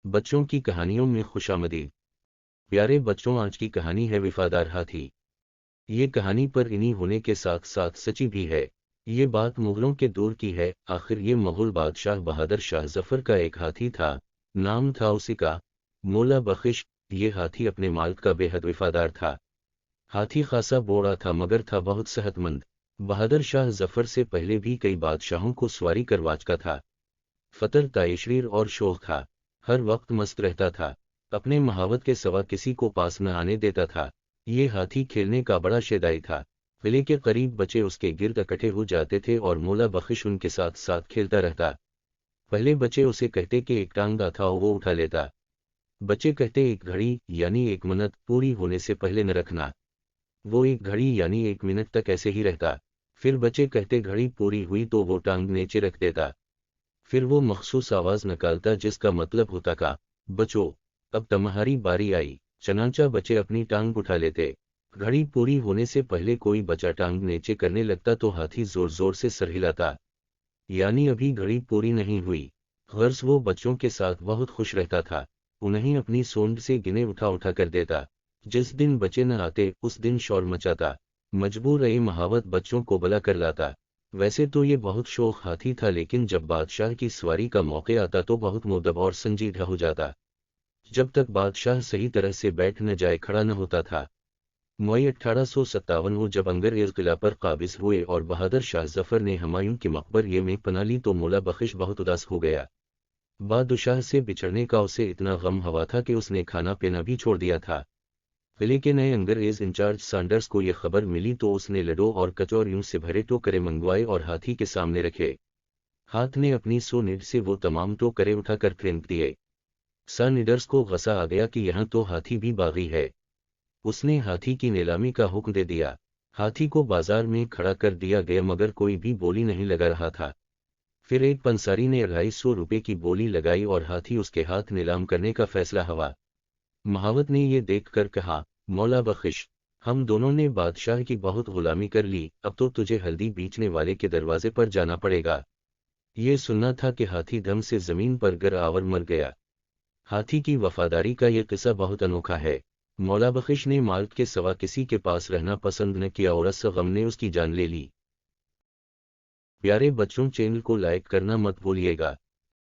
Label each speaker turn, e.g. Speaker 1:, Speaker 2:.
Speaker 1: बच्चों की कहानियों में खुशामदीद। प्यारे बच्चों, आज की कहानी है वफादार हाथी। ये कहानी पर इन्हीं होने के साथ साथ सच्ची भी है। ये बात मुगलों के दौर की है। आखिर ये मुगल बादशाह बहादुर शाह जफर का एक हाथी था। नाम था उसी का, मौला बख्श। ये हाथी अपने मालिक का बेहद वफादार था। हाथी खासा बूढ़ा था मगर था बहुत सेहतमंद। बहादुर शाह जफर से पहले भी कई बादशाहों को सवारी करवा चुका था। फतर तायशरीर और शौक था। हर वक्त मस्त रहता था। अपने महावत के सिवा किसी को पास न आने देता था। ये हाथी खेलने का बड़ा शैदाई था। किले के करीब बच्चे उसके गिर्द इकट्ठे हो जाते थे और मौला बख्श उनके साथ साथ खेलता रहता। पहले बच्चे उसे कहते कि एक टांग था वो उठा लेता। बच्चे कहते एक घड़ी यानी एक मिनट पूरी होने से पहले न रखना। वो एक घड़ी यानी एक मिनट तक ऐसे ही रहता। फिर बच्चे कहते घड़ी पूरी हुई तो वो टांग नीचे रख देता। फिर वो मखसूस आवाज निकालता जिसका मतलब होता का, बच्चों, अब तुम्हारी बारी आई। चनाचा बच्चे अपनी टांग उठा लेते। घड़ी पूरी होने से पहले कोई बच्चा टांग नीचे करने लगता तो हाथी जोर जोर से सर हिलाता, यानी अभी घड़ी पूरी नहीं हुई। गर्ज वो बच्चों के साथ बहुत खुश रहता था। उन्हें अपनी सोंड से गिने उठा उठा कर देता। जिस दिन बच्चे न आते उस दिन शोर मचाता। मजबूर रही महावत बच्चों को बुला कर लाता। वैसे तो ये बहुत शौक हाथी था, लेकिन जब बादशाह की सवारी का मौके आता तो बहुत मुद्दब और संजीदा हो जाता। जब तक बादशाह सही तरह से बैठ न जाए खड़ा न होता था। मई 1857 को जब अंग्रेज किला पर काबिज हुए और बहादुर शाह जफर ने हुमायूं के मकबरे में पनाह ली तो मौला बख्श बहुत उदास हो गया। बादशाह से बिछड़ने का उसे इतना गम हुआ था कि उसने खाना पीना भी छोड़ दिया था। किले के नए अंग्रेज इंचार्ज सैंडर्स को यह खबर मिली तो उसने लड्डू और कचौरियों से भरे टोकरे मंगवाए और हाथी के सामने रखे। हाथ ने अपनी सोनिड से वो तमाम टोकरे उठाकर फेंक दिए। सैंडर्स को गुस्सा आ गया कि यहाँ तो हाथी भी बागी है। उसने हाथी की नीलामी का हुक्म दे दिया। हाथी को बाजार में खड़ा कर दिया गया मगर कोई भी बोली नहीं लगा रहा था। फिर एक पंसारी ने 250 रुपये की बोली लगाई और हाथी उसके हाथ नीलाम करने का फैसला हुआ। महावत ने यह देखकर कहा, मौला बख्श, हम दोनों ने बादशाह की बहुत गुलामी कर ली, अब तो तुझे हल्दी बेचने वाले के दरवाजे पर जाना पड़ेगा। ये सुनना था कि हाथी दम से जमीन पर गिर आवर मर गया। हाथी की वफादारी का यह किस्सा बहुत अनोखा है। मौला बख्श ने मालिक के सिवा किसी के पास रहना पसंद न किया और इस गम ने उसकी जान ले ली। प्यारे बच्चों, चैनल को लाइक करना मत भूलिएगा।